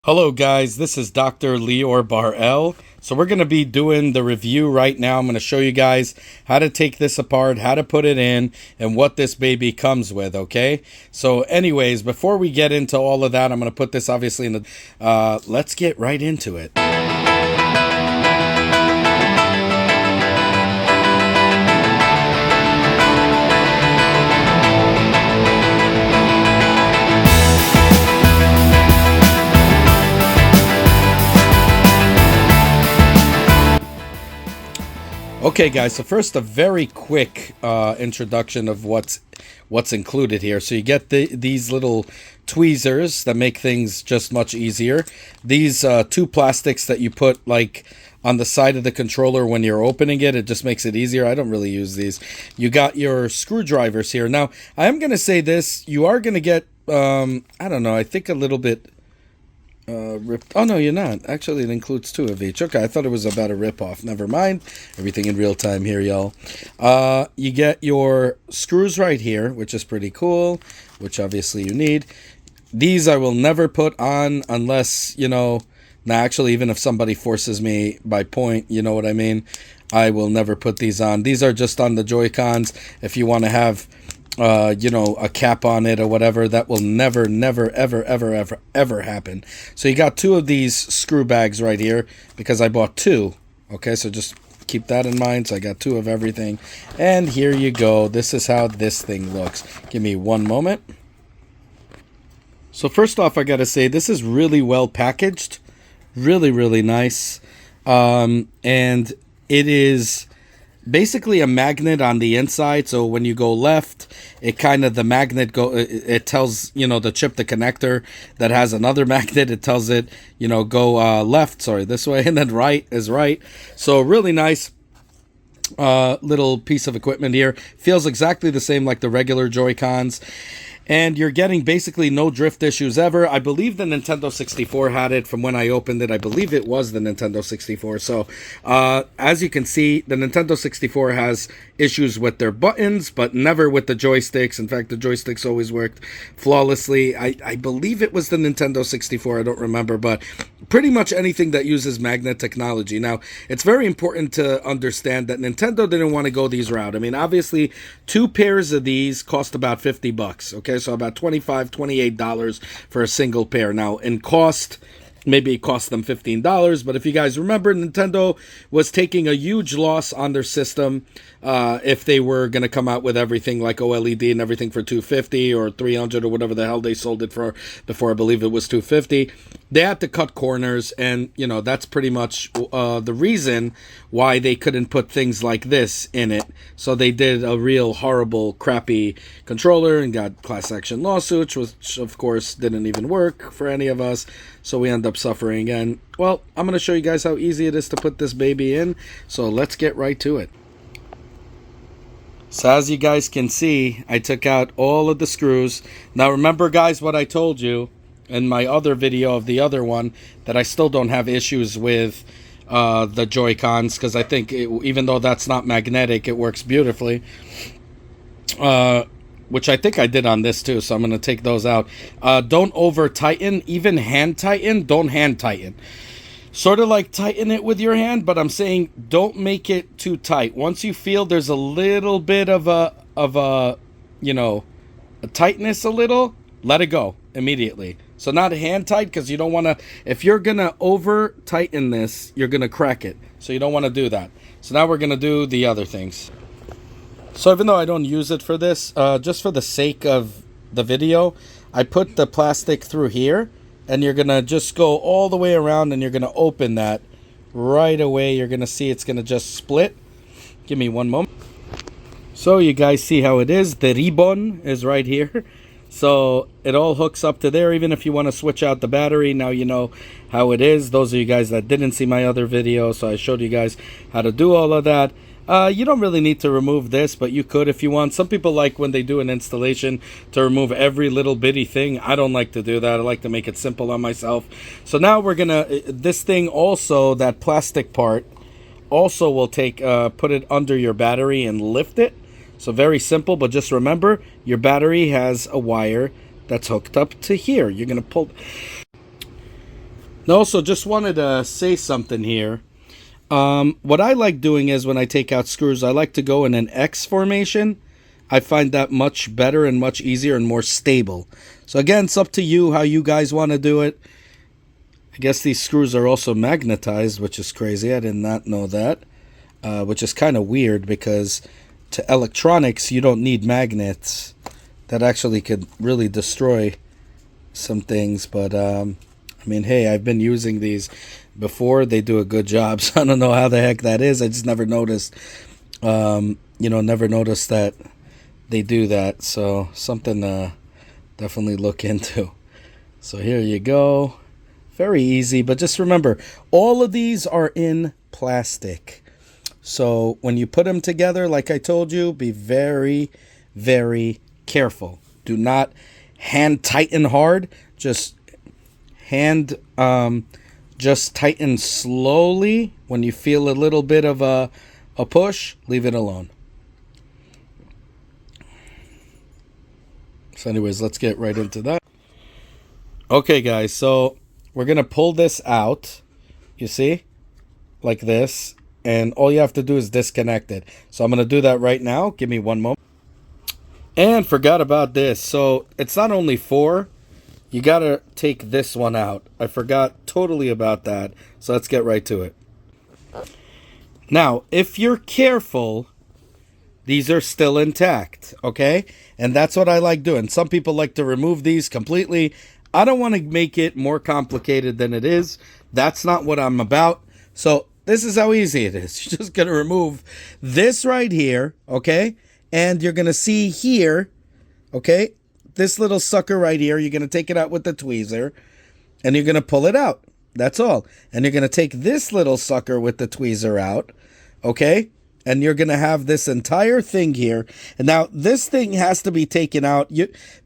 Hello guys, this is Dr. Lior Bar-El. So we're going to be doing the review right now. I'm going to show you guys how to take this apart, how to put it in, and what this baby comes with, okay? So anyways, before we get into all of that, I'm going to put this obviously in the... let's get right into it. Okay guys, so first a very quick introduction of what's included here. So you get these little tweezers that make things just much easier. These two plastics that you put like on the side of the controller when you're opening it. It just makes it easier. I don't really use these. You got your screwdrivers here. Now, I am going to say this. You are going to get, I don't know, I think a little bit... ripped. Oh no, you're not. Actually, it includes two of each. Okay, I thought it was about a rip-off. Never mind. Everything in real time here, y'all. You get your screws right here, which is pretty cool, which obviously you need. These I will never put on unless, you know... Now, actually, even if somebody forces me by point, you know what I mean? I will never put these on. These are just on the Joy-Cons. If you want to have... you know, a cap on it or whatever, that will never, ever happen. So you got two of these screw bags right here because I bought two. Okay, so just keep that in mind. So I got two of everything. And here you go. This is how this thing looks. Give me one moment. So first off, I got to say, this is really well packaged. Really nice. And it is... basically a magnet on the inside, so when you go left, it kind of, the magnet it tells, you know, the chip, the connector that has another magnet, it tells it, you know, go left, sorry, this way, and then right is right. So really nice little piece of equipment here. Feels exactly the same like the regular Joy-Cons. And you're getting basically no drift issues ever. I believe the Nintendo 64 had it from when I opened it. I believe it was the Nintendo 64. So, as you can see, the Nintendo 64 has issues with their buttons, but never with the joysticks. In fact, the joysticks always worked flawlessly. I believe it was the Nintendo 64. I don't remember, but pretty much anything that uses magnet technology. Now, it's very important to understand that Nintendo didn't want to go these route. I mean, obviously, two pairs of these cost about $50, okay? So about $25, $28 for a single pair. Now, in cost, maybe it cost them $15, but if you guys remember, Nintendo was taking a huge loss on their system if they were going to come out with everything like OLED and everything for $250 or $300 or whatever the hell they sold it for before. I believe it was $250. They had to cut corners, and, you know, that's pretty much the reason why they couldn't put things like this in it. So they did a real horrible, crappy controller and got class action lawsuits, which, of course, didn't even work for any of us. So we end up suffering. And, well, I'm going to show you guys how easy it is to put this baby in. So let's get right to it. So as you guys can see, I took out all of the screws. Now remember, guys, what I told you in my other video of the other one, that I still don't have issues with the Joy-Cons, because I think even though that's not magnetic, it works beautifully. Which I think I did on this too, so I'm going to take those out. Don't over tighten, even hand tighten, don't hand tighten. Sort of like tighten it with your hand, but I'm saying don't make it too tight. Once you feel there's a little bit of a you know, a tightness a little, let it go immediately. So not hand tight, because you don't want to, if you're going to over tighten this, you're going to crack it. So you don't want to do that. So now we're going to do the other things. So even though I don't use it for this, just for the sake of the video, I put the plastic through here, and you're going to just go all the way around, and you're going to open that right away. You're going to see it's going to just split. Give me one moment. So you guys see how it is. The ribbon is right here. So it all hooks up to there. Even if you want to switch out the battery, now you know how it is. Those of you guys that didn't see my other video, so I showed you guys how to do all of that. You don't really need to remove this, but you could if you want. Some people like when they do an installation to remove every little bitty thing. I don't like to do that. I like to make it simple on myself. So now we're gonna, this thing also, that plastic part, also will take, put it under your battery and lift it. So very simple, but just remember, your battery has a wire that's hooked up to here. You're gonna pull... No, so just wanted to say something here. What I like doing is when I take out screws, I like to go in an X formation. I find that much better and much easier and more stable. So again, it's up to you how you guys want to do it. I guess these screws are also magnetized, which is crazy. I did not know that, which is kind of weird because to electronics, you don't need magnets. That actually could really destroy some things. But, I mean, hey, I've been using these before. They do a good job. So I don't know how the heck that is. I just never noticed, never noticed that they do that. So something to definitely look into. So here you go. Very easy, but just remember, all of these are in plastic. So when you put them together, like I told you, be very, very careful. Do not hand tighten hard. Just tighten slowly. When you feel a little bit of a push, leave it alone. So anyways, let's get right into that. Okay, guys, so we're going to pull this out, you see, like this, and all you have to do is disconnect it. So I'm going to do that right now. Give me one moment. And forgot about this. So it's not only 4, you got to take this one out. I forgot totally about that. So let's get right to it. Now, if you're careful, these are still intact, okay? And that's what I like doing. Some people like to remove these completely. I don't want to make it more complicated than it is. That's not what I'm about. So this is how easy it is. You're just going to remove this right here, okay? And you're going to see here, okay, this little sucker right here. You're going to take it out with the tweezer, and you're going to pull it out. That's all. And you're going to take this little sucker with the tweezer out, okay? And you're going to have this entire thing here. And now this thing has to be taken out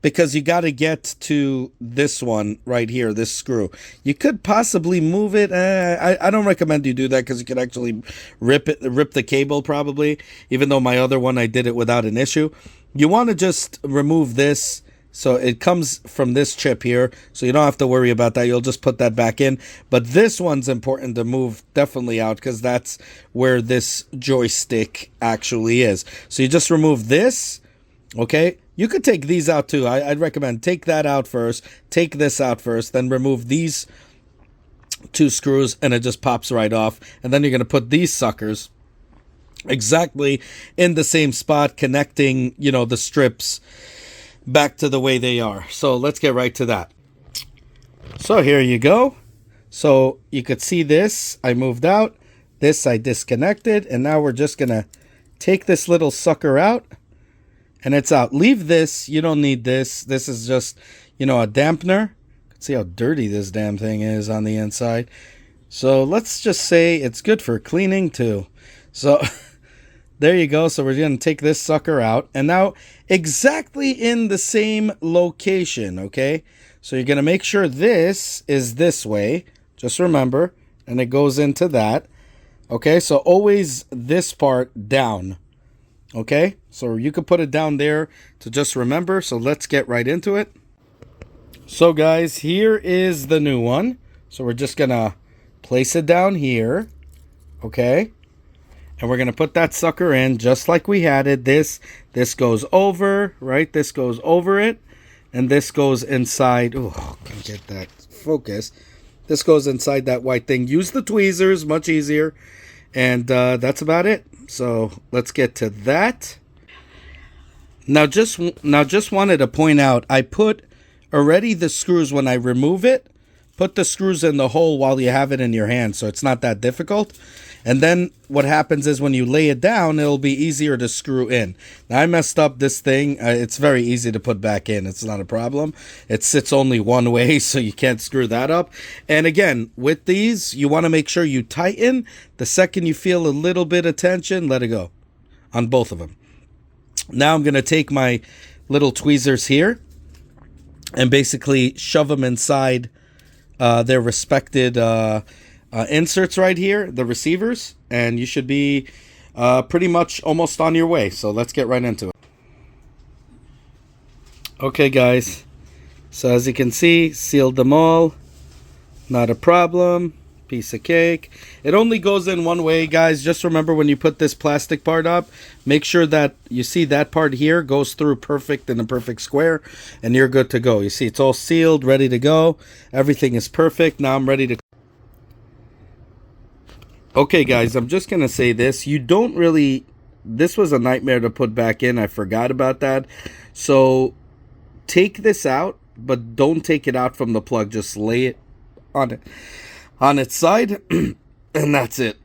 because you got to get to this one right here, this screw. You could possibly move it. I don't recommend you do that because you could actually rip the cable probably, even though my other one I did it without an issue. You want to just remove this. So it comes from this chip here, so you don't have to worry about that. You'll just put that back in. But this one's important to move definitely out because that's where this joystick actually is. So you just remove this, okay? You could take these out too. I'd recommend take that out first, take this out first, then remove these 2 screws, and it just pops right off. And then you're going to put these suckers exactly in the same spot, connecting, the strips back to the way they are. So let's get right to that. So here you go. So you could see this I moved out, this I disconnected, and now we're just gonna take this little sucker out, and it's out. Leave this, you don't need this. This is just a dampener. You can see how dirty this damn thing is on the inside. So let's just say it's good for cleaning too. So there you go. So we're going to take this sucker out. And now exactly in the same location, okay? So you're going to make sure this is this way. Just remember. And it goes into that. Okay, so always this part down. Okay? So you can put it down there to just remember. So let's get right into it. So guys, here is the new one. So we're just going to place it down here. Okay? And we're going to put that sucker in just like we had it. This goes over, right? This goes over it. And this goes inside. Oh, can't get that focus. This goes inside that white thing. Use the tweezers, much easier. And that's about it. So let's get to that. Now just wanted to point out, I put already the screws when I remove it. Put the screws in the hole while you have it in your hand, so it's not that difficult. And then what happens is when you lay it down, it'll be easier to screw in. Now, I messed up this thing. It's very easy to put back in. It's not a problem. It sits only one way, so you can't screw that up. And again, with these, you want to make sure you tighten. The second you feel a little bit of tension, let it go on both of them. Now I'm going to take my little tweezers here and basically shove them inside their respected inserts right here, the receivers, and you should be pretty much almost on your way. So let's get right into it. Okay, guys. So as you can see, sealed them all. Not a problem. Piece of cake. It only goes in one way, guys. Just remember when you put this plastic part up, make sure that you see that part here goes through perfect in a perfect square, and you're good to go. You see it's all sealed, ready to go. Everything is perfect. Now I'm ready to... Okay, guys, I'm just going to say this. You don't really... This was a nightmare to put back in. I forgot about that. So take this out, but don't take it out from the plug. Just lay it on its side, and that's it.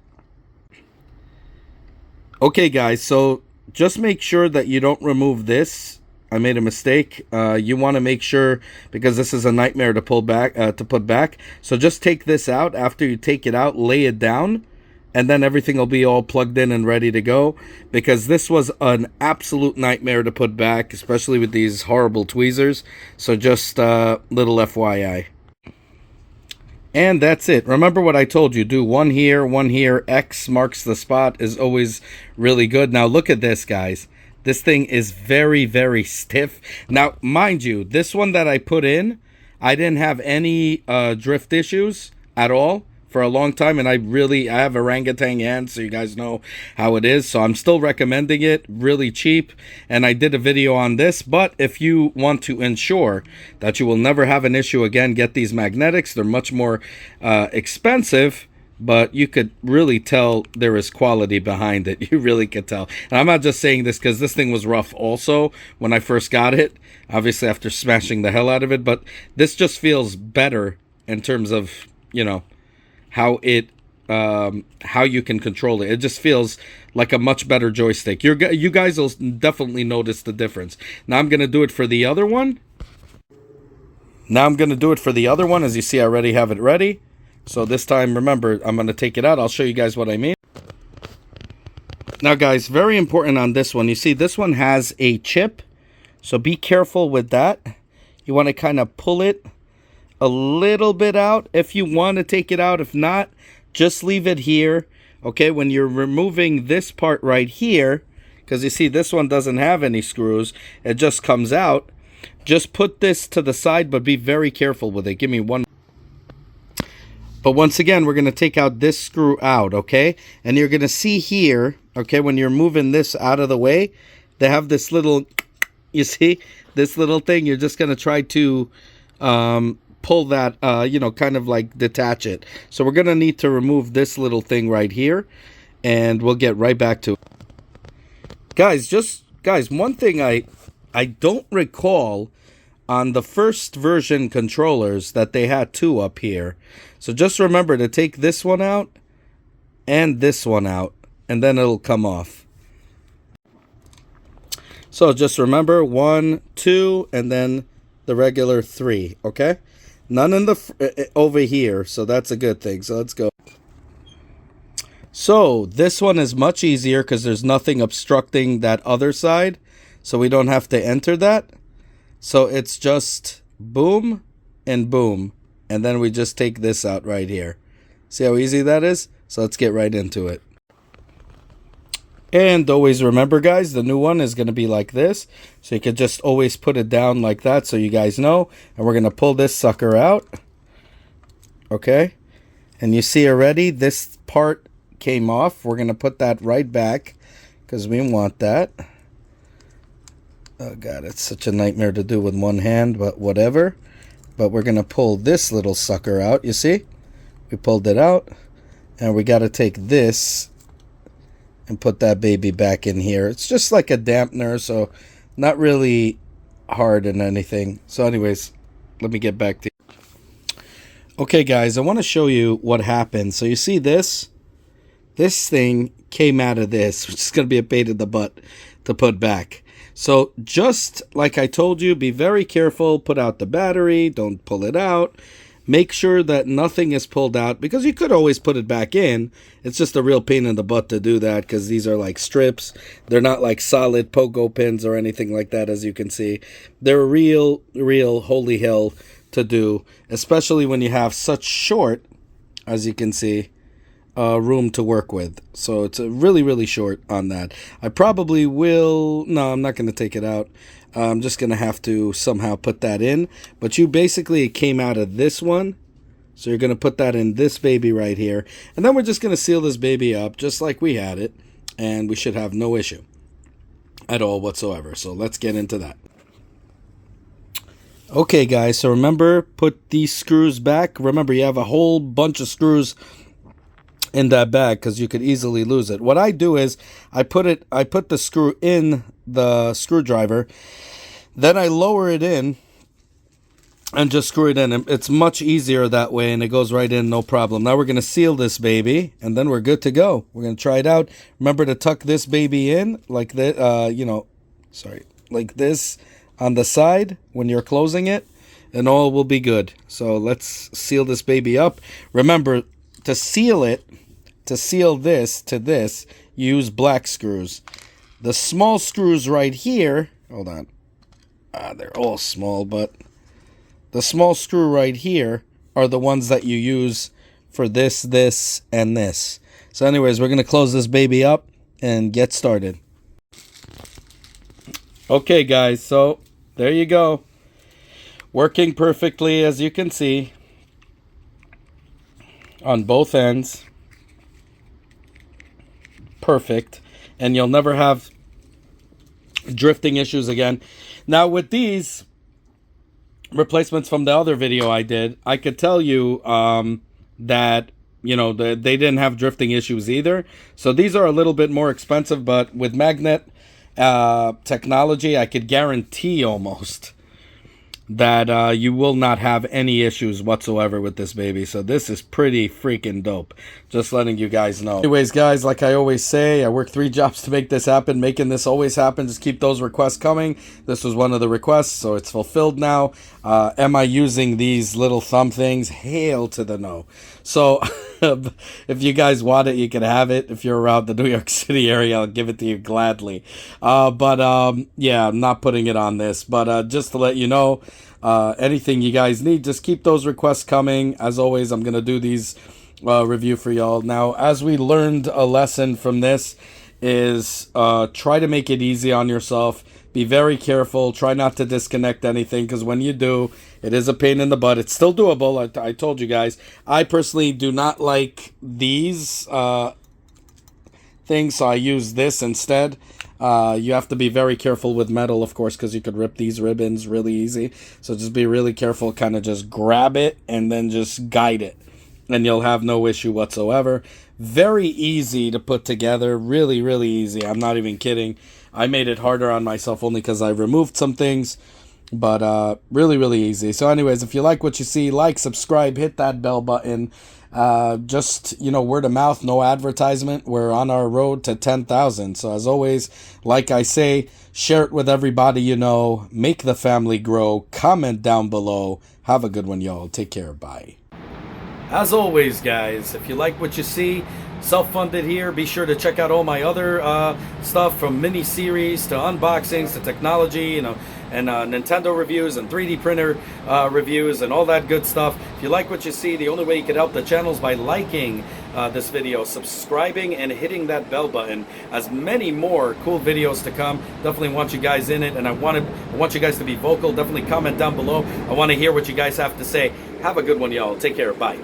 Okay, guys, so just make sure that you don't remove this. I made a mistake. You want to make sure, because this is a nightmare to pull back, to put back. So just take this out. After you take it out, lay it down, and then everything will be all plugged in and ready to go, because this was an absolute nightmare to put back, especially with these horrible tweezers. So just little FYI. And that's it. Remember what I told you. Do one here, one here. X marks the spot is always really good. Now look at this, guys. This thing is very, very stiff. Now, mind you, this one that I put in, I didn't have any drift issues at all for a long time. And I have orangutan hands, so you guys know how it is. So I'm still recommending it. Really cheap. And I did a video on this. But if you want to ensure that you will never have an issue again, get these magnetics. They're much more expensive, but you could really tell there is quality behind it. You really could tell. And I'm not just saying this because this thing was rough also when I first got it, obviously after smashing the hell out of it. But this just feels better in terms of, you know, how you can control it. It just feels like a much better joystick. You guys will definitely notice the difference. Now I'm going to do it for the other one. As you see, I already have it ready. So this time, remember, I'm going to take it out. I'll show you guys what I mean. Now, guys, very important on this one. You see, this one has a chip. So be careful with that. You want to kind of pull it a little bit out if you want to take it out. If not, just leave it here. Okay, when you're removing this part right here, because you see this one doesn't have any screws, it just comes out. Just put this to the side, but be very careful with it. Give me one. But once again, we're going to take out this screw out, okay? And you're going to see here, okay, when you're moving this out of the way, they have this little, you see, this little thing. You're just going to try to pull that, you know, kind of like detach it. So we're going to need to remove this little thing right here, and we'll get right back to it. Guys, one thing I don't recall on the first version controllers that they had two up here. So just remember to take this one out and this one out, and then it'll come off. So just remember 1, 2, and then the regular 3, okay? None in the over here, so that's a good thing. So let's go. So this one is much easier because there's nothing obstructing that other side, so we don't have to enter that. So it's just boom and boom, and then we just take this out right here. See how easy that is? So let's get right into it. And always remember, guys, the new one is going to be like this. So you can just always put it down like that so you guys know. And we're going to pull this sucker out. Okay. And you see already this part came off. We're going to put that right back because we want that. Oh, God, it's such a nightmare to do with one hand, but whatever. But we're going to pull this little sucker out. You see? We pulled it out. And we got to take this and put that baby back in here. It's just like a dampener, so not really hard and anything. So anyways, let me get back to you. Okay, guys, I want to show you what happened. So you see this? This thing came out of this, which is going to be a pain in the butt to put back. So just like I told you, be very careful. Put out the battery. Don't pull it out. Make sure that nothing is pulled out, because you could always put it back in. It's just a real pain in the butt to do that because these are like strips. They're not like solid pogo pins or anything like that, as you can see. They're real holy hell to do, especially when you have such short, as you can see, room to work with. So it's a really short on that. I probably will, no, I'm not going to take it out. I'm just going to have to somehow put that in. But you basically, it came out of this one. So you're going to put that in this baby right here. And then we're just going to seal this baby up just like we had it. And we should have no issue at all whatsoever. So let's get into that. Okay, guys. So remember, put these screws back. Remember, you have a whole bunch of screws in that bag because you could easily lose it. What I do is I put the screw in the screwdriver. Then I lower it in and just screw it in. It's much easier that way, and it goes right in, no problem. Now we're going to seal this baby, and then we're good to go. We're going to try it out. Remember to tuck this baby in like that, like this on the side when you're closing it, and all will be good. So let's seal this baby up. Remember, to seal this to this, use black screws. The small screws right here, hold on. They're all small, but the small screw right here are the ones that you use for this, and this. So anyways, we're going to close this baby up and get started. Okay, guys, so there you go. Working perfectly, as you can see, on both ends. Perfect. And you'll never have drifting issues again. Now, with these replacements from the other video I did, I could tell you that, you know, they didn't have drifting issues either. So these are a little bit more expensive, but with magnet technology, I could guarantee almost that you will not have any issues whatsoever with this baby. So this is pretty freaking dope. Just letting you guys know. Anyways, guys, like I always say, I work 3 jobs to make this happen. Making this always happen. Just keep those requests coming. This was one of the requests, so it's fulfilled now. Am I using these little thumb things? Hail to the no. So if you guys want it, you can have it. If you're around the New York City area, I'll give it to you gladly. Yeah, I'm not putting it on this. But just to let you know, anything you guys need, just keep those requests coming. As always, I'm going to do these review for y'all. Now, as we learned a lesson from this is try to make it easy on yourself. Be very careful. Try not to disconnect anything, because when you do, it is a pain in the butt. It's still doable. I told you guys. I personally do not like these things, so I use this instead. You have to be very careful with metal, of course, because you could rip these ribbons really easy. So just be really careful. Kind of just grab it and then just guide it, and you'll have no issue whatsoever. Very easy to put together. Really, really easy. I'm not even kidding. I made it harder on myself only because I removed some things. But really, really easy. So anyways, if you like what you see, like, subscribe, hit that bell button. Just, you know, word of mouth, no advertisement. We're on our road to 10,000. So as always, like I say, share it with everybody you know. Make the family grow. Comment down below. Have a good one, y'all. Take care. Bye. As always, guys, if you like what you see, self-funded here, be sure to check out all my other stuff, from mini-series to unboxings to technology, you know, and Nintendo reviews and 3D printer reviews and all that good stuff. If you like what you see, the only way you can help the channel is by liking this video, subscribing, and hitting that bell button. As many more cool videos to come. Definitely want you guys in it, and I want you guys to be vocal. Definitely comment down below. I want to hear what you guys have to say. Have a good one, y'all. Take care. Bye.